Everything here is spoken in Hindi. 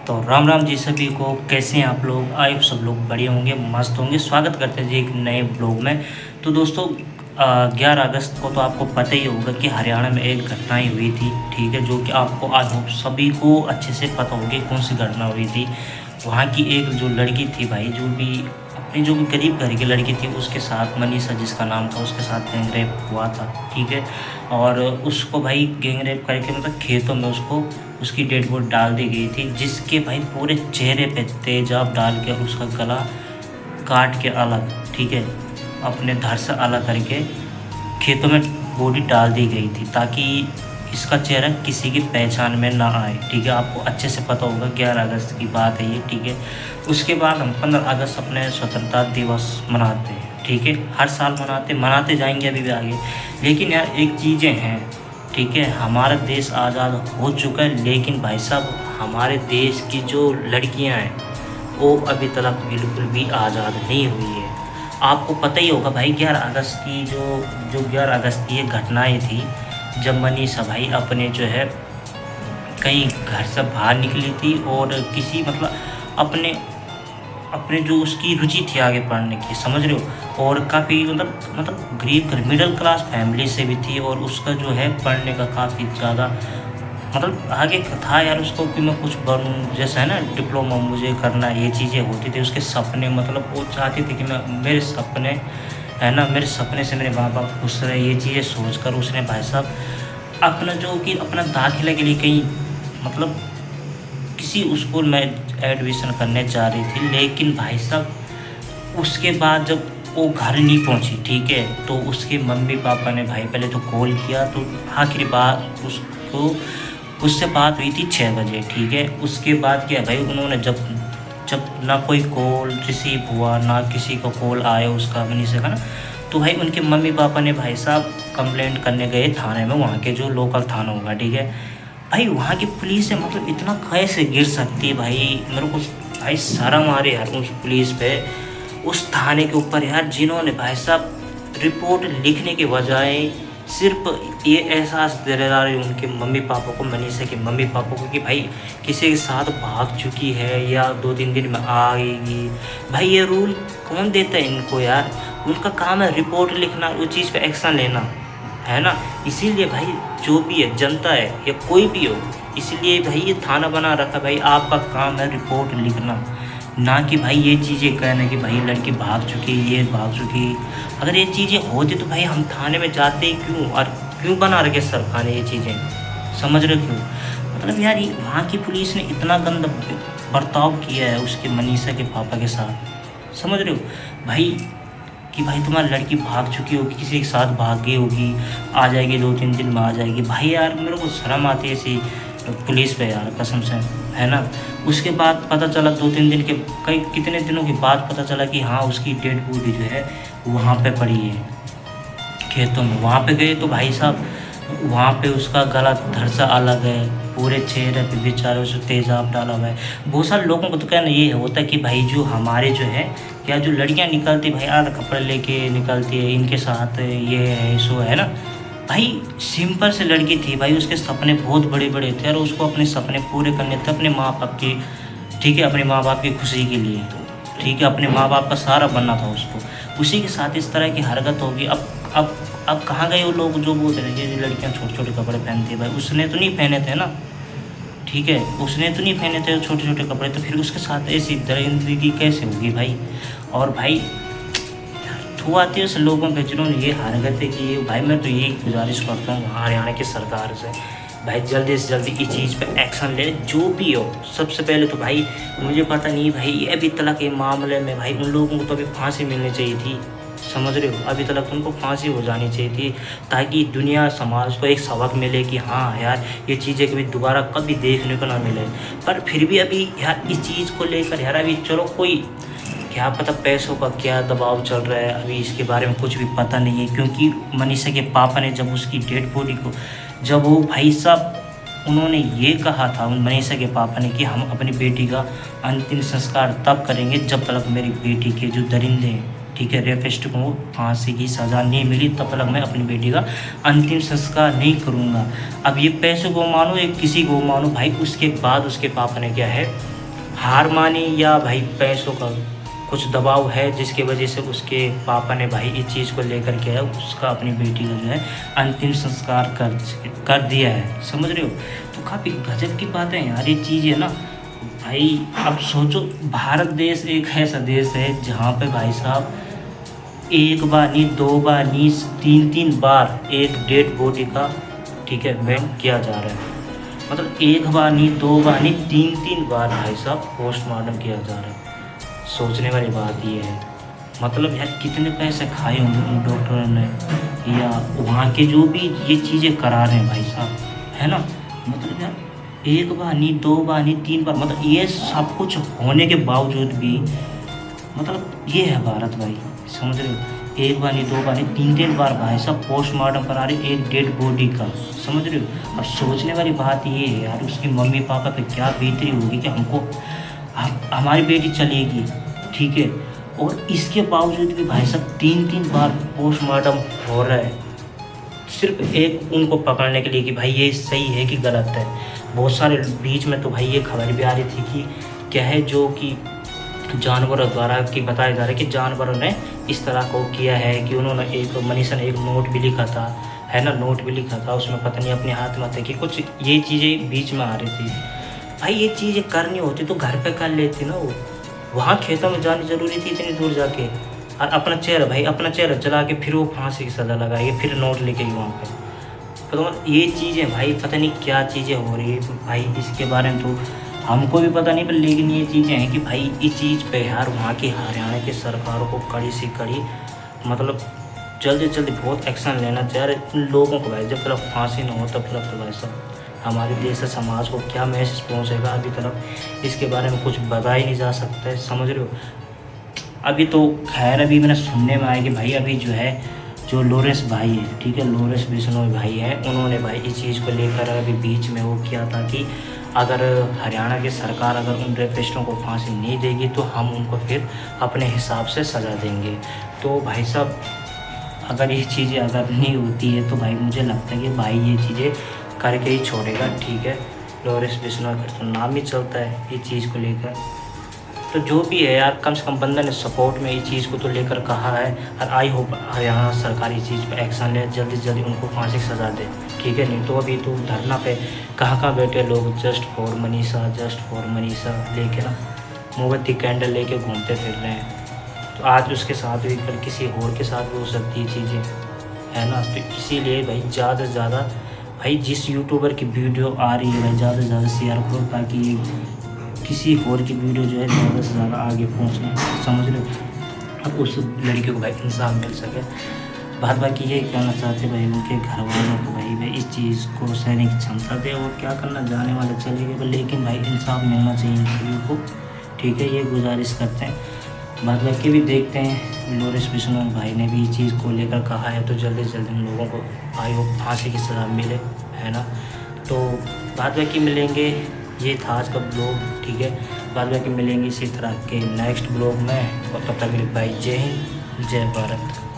तो राम राम जी सभी को। कैसे हैं आप लोग? आए सब लोग बढ़िया होंगे, मस्त होंगे। स्वागत करते हैं जी एक नए ब्लॉग में। तो दोस्तों 11 अगस्त को तो आपको पता ही होगा कि हरियाणा में एक घटनाएं हुई थी, ठीक है, जो कि आपको आज होप सभी को अच्छे से पता होगी कौन सी घटना हुई थी। वहाँ की एक जो लड़की थी भाई, जो भी गरीब घर की लड़की थी, उसके साथ मनीषा जिसका नाम था, उसके साथ गैंगरेप हुआ था, ठीक है। और उसको भाई गैंगरेप करके मतलब खेतों में उसको उसकी डेड बॉडी डाल दी गई थी, जिसके भाई पूरे चेहरे पे तेजाब डाल के उसका गला काट के अलग, ठीक है, अपने धड़ से अलग करके खेतों में बॉडी डाल दी गई थी, ताकि इसका चेहरा किसी की पहचान में ना आए, ठीक है। आपको अच्छे से पता होगा 11 अगस्त की बात है ये, ठीक है। उसके बाद हम 15 अगस्त अपने स्वतंत्रता दिवस मनाते हैं, ठीक है। हर साल मनाते जाएंगे अभी भी आगे। लेकिन यार एक चीज़ें हैं, ठीक है, हमारा देश आज़ाद हो चुका है, लेकिन भाई साहब हमारे देश की जो लड़कियां हैं वो अभी तक बिल्कुल भी आज़ाद नहीं हुई है। आपको पता ही होगा भाई 11 अगस्त की जो 11 अगस्त की ये घटनाएं थी, जब मनीषा भाई अपने जो है कहीं घर से बाहर निकली थी और किसी मतलब अपने अपने जो उसकी रुचि थी आगे पढ़ने की, समझ रहे हो, और काफ़ी मतलब गरीब घर मिडिल क्लास फैमिली से भी थी, और उसका जो है पढ़ने का काफ़ी ज़्यादा मतलब आगे था यार उसको कि मैं कुछ बनूँ, जैसा है ना डिप्लोमा मुझे करना, ये चीज़ें होती थी उसके सपने। मतलब वो चाहती थी कि मैं मेरे सपने है ना, मेरे सपने से मेरे माँ बाप खुश रहे, ये चीज़ें सोचकर उसने भाई साहब अपना जो कि अपना दाखिला के लिए कहीं मतलब किसी स्कूल में एडमिशन करने जा रही थी। लेकिन भाई साहब उसके बाद जब वो घर नहीं पहुंची, ठीक है, तो उसके मम्मी पापा ने भाई पहले तो कॉल किया, तो आखिरी बात उससे बात हुई थी 6 बजे, ठीक है। उसके बाद क्या भाई उन्होंने जब जब ना कोई कॉल रिसीव हुआ, ना किसी का कॉल आया उसका मनीषा का ना, तो भाई उनके मम्मी पापा ने भाई साहब कंप्लेंट करने गए थाने में, वहाँ के जो लोकल थाना होगा, ठीक है। भाई वहाँ की पुलिस है मतलब इतना कैसे गिर सकती है भाई, मेरे को भाई शर्म आ रही है यार उस पुलिस पे, उस थाने के ऊपर यार, जिन्होंने भाई साहब रिपोर्ट लिखने के बजाय सिर्फ ये एहसास दिला रहे उनके मम्मी पापा को, मनीषा के मम्मी पापा को, कि भाई किसी के साथ भाग चुकी है या 2-3 दिन में आएगी। भाई ये रूल कौन देता है इनको यार? उनका काम है रिपोर्ट लिखना, उस चीज़ पे एक्शन लेना, है ना। इसीलिए भाई जो भी है जनता है या कोई भी हो, इसीलिए भाई ये थाना बना रखा। भाई आपका काम है रिपोर्ट लिखना, ना कि भाई ये चीज़ें कहना कि भाई लड़की भाग चुकी, ये भाग चुकी। अगर ये चीज़ें होती तो भाई हम थाने में जाते ही क्यों, और क्यों बना रखे सरकार ने ये चीज़ें, समझ रहे क्यों? मतलब यार ये वहाँ की पुलिस ने इतना गंदा बर्ताव किया है उसके मनीषा के पापा के साथ, समझ रहे हो भाई, कि भाई तुम्हारी लड़की भाग चुकी होगी, किसी के साथ भाग गई होगी, आ जाएगी 2-3 दिन में आ जाएगी। भाई यार मेरे को शर्म आती है ऐसी पुलिस पे यार, कसम से, है ना। उसके बाद पता चला 2-3 दिन के कितने दिनों के बाद पता चला कि हाँ उसकी डेड बॉडी जो है वहाँ पे पड़ी है खेतों में। वहाँ पे गए तो भाई साहब वहाँ पे उसका गला धड़ से अलग है, पूरे चेहरे पे बेचारे उसे तेजाब डाला हुआ है। बहुत सारे लोगों को तो कहना ये होता है कि भाई जो हमारे जो है क्या जो लड़कियाँ निकलती भाई आधा कपड़े लेके निकलती है, इनके साथ ये है सो है ना। भाई सिंपल से लड़की थी भाई, उसके सपने बहुत बड़े बड़े थे और उसको अपने सपने पूरे करने थे अपने माँ बाप की, ठीक है, अपने माँ बाप की खुशी के लिए, ठीक है, अपने माँ बाप का सहारा बनना था उसको। उसी के साथ इस तरह की हरकत होगी। अब कहाँ गए वो लोग जो बोलते रहे ये लड़कियाँ छोटे छोटे कपड़े पहनती है? भाई उसने तो नहीं पहने थे ना, ठीक है, उसने तो नहीं पहने थे छोटे छोटे कपड़े, तो फिर उसके साथ ऐसी दरिंदगी कैसे होगी भाई? और भाई थू आती है उस लोगों पे जिन्होंने ये हरकतें की है। भाई मैं तो यही गुजारिश करता हूँ हरियाणा की सरकार से, भाई जल्दी से जल्दी इस चीज़ पे एक्शन ले, जो भी हो। सबसे पहले तो भाई मुझे पता नहीं भाई ये अभी तलाक के मामले में भाई उन लोगों को तो अभी फांसी मिलनी चाहिए थी, समझ रहे हो, अभी तक उनको फांसी हो जानी चाहिए थी, ताकि दुनिया समाज को एक सबक मिले कि हाँ यार ये चीज़ें कभी दोबारा कभी देखने को ना मिले। पर फिर भी अभी यार इस चीज़ को लेकर यार अभी चलो कोई क्या पता पैसों का क्या दबाव चल रहा है, अभी इसके बारे में कुछ भी पता नहीं है। क्योंकि मनीषा के पापा ने जब उसकी डेड बॉडी को जब वो भाई साहब उन्होंने ये कहा था उन मनीषा के पापा ने कि हम अपनी बेटी का अंतिम संस्कार तब करेंगे जब तक मेरी बेटी के जो दरिंदे हैं ठीक है, रेपिस्ट को फांसी की सज़ा नहीं मिली तब तक मैं अपनी बेटी का अंतिम संस्कार नहीं करूँगा। अब ये पैसे को मानो या किसी को मानो भाई, उसके बाद उसके पापा ने क्या है हार मानी, या भाई पैसों का कुछ दबाव है जिसकी वजह से उसके पापा ने भाई इस चीज़ को लेकर के है उसका अपनी बेटी का जो है अंतिम संस्कार कर दिया है। समझ रहे हो? तो काफ़ी गजब की बात है यार ये चीज़ है ना भाई। अब सोचो, भारत देश एक ऐसा देश है जहाँ पे भाई साहब एक बार नहीं, दो बार नहीं, तीन बार एक डेड बॉडी का ठीक है वेंट किया जा रहा है। मतलब एक बार नहीं, दो बार नहीं, तीन बार भाई साहब पोस्टमार्टम किया जा रहा है। सोचने वाली बात ये है, मतलब यार कितने पैसे खाए होंगे उन डॉक्टरों ने, या वहाँ के जो भी ये चीज़ें करा रहे हैं भाई साहब, है ना। मतलब यार एक बार नहीं, दो बार नहीं, 3 बार, मतलब ये सब कुछ होने के बावजूद भी मतलब ये है भारत भाई। समझ रहे हो? एक बार नहीं, दो बार नहीं, 3 बार भाई साहब पोस्टमार्टम करा रहे एक डेड बॉडी का। समझ रहे हो? अब सोचने वाली बात ये है यार, उसके मम्मी पापा पे क्या बीती होगी कि हमारी बेटी चलेगी, ठीक है, और इसके बावजूद भी भाई साहब 3 बार पोस्टमार्टम हो रहा है, सिर्फ एक उनको पकड़ने के लिए कि भाई ये सही है कि गलत है। बहुत सारे बीच में तो भाई ये खबर भी आ रही थी कि क्या है जो कि जानवरों द्वारा कि बताया जा रहा है कि जानवरों ने इस तरह को किया है कि उन्होंने एक मनीषा ने एक नोट भी लिखा था, है ना, नोट भी लिखा था, उसमें पता नहीं अपने हाथ में थे कि कुछ ये चीज़ें बीच में आ रही थी। भाई ये चीज़ें करनी होती तो घर पे कर लेती ना, वो वहाँ खेतों में जानी ज़रूरी थी इतनी दूर जाके, और अपना चेहरा जला के फिर वो फांसी की सज़ा लगाएगी, फिर नोट लेके वहाँ पे। तो ये चीज़ें भाई पता नहीं क्या चीज़ें हो रही है भाई, इसके बारे में तो हमको भी पता नहीं, पर लेकिन ये चीज़ें हैं कि भाई इस चीज़ पे यार वहाँ की हरियाणा की सरकारों को कड़ी से कड़ी मतलब जल्दी से जल्दी बहुत एक्शन लेना चाहिए इन लोगों को भाई। जब तक फांसी ना हो तब तक तो भाई साहब हमारे देश से समाज को क्या मैसेज पहुँचेगा अभी तक इसके बारे में कुछ बता ही नहीं जा सकता है। समझ रहे हो? अभी तो खैर अभी मैंने सुनने में आया कि भाई अभी जो है जो लॉरेंस भाई है, ठीक है, लॉरेंस बिश्नोई भाई है, उन्होंने भाई इस चीज़ को लेकर अभी बीच में वो किया था कि अगर हरियाणा की सरकार अगर उन रेपिस्टों को फांसी नहीं देगी तो हम उनको फिर अपने हिसाब से सज़ा देंगे। तो भाई साहब अगर ये चीज़ें अगर नहीं होती है तो भाई मुझे लगता है कि भाई ये चीज़ें करके ही छोड़ेगा, ठीक है। लॉरेंस बिश्नोई का तो नाम ही चलता है ये चीज़ को लेकर। तो जो भी है यार, कम से कम बंदा ने सपोर्ट में इस चीज़ को तो लेकर कहा है, और आई होप हरियाणा सरकार इस चीज़ पे एक्शन ले, जल्दी से जल्दी उनको फांसी की सज़ा दे, ठीक है। नहीं तो अभी तो धरना पे कहाँ बैठे लोग जस्ट फॉर मनीषा लेके ना मोमबत्ती कैंडल लेके घूमते फिर रहे हैं। तो आज उसके साथ भी कल किसी और के साथ भी हो सकती है चीज़ें, है ना। तो इसीलिए भाई ज़्यादा से ज़्यादा भाई जिस यूट्यूबर की वीडियो आ रही है भाई ज़्यादा से ज़्यादा शेयर करो, ताकि किसी और की वीडियो जो है ज़्यादा से ज़्यादा आगे पहुँचे। समझ रहे हो? अब उस लड़की को भाई इंसाफ मिल सके। बाकी ये कहना चाहते भाई उनके घर वालों को भाई इस चीज़ को सहने की क्षमता दे, और क्या करना जाने वाले चले गए, लेकिन भाई इंसाफ मिलना चाहिए इन सभी को, ठीक है, ये गुजारिश करते हैं। बाकी भी देखते हैं, लॉरेंस बिश्नोई भाई ने भी इस चीज़ को लेकर कहा है, तो जल्दी से जल्दी उन लोगों को फांसी की सज़ा मिले, है ना। तो बाकी मिलेंगे, ये था आज का ब्लॉग, ठीक है। बाकी मिलेंगे इसी तरह के नेक्स्ट ब्लॉग में, और तब तक के लिए भाई जय हिंद जय भारत।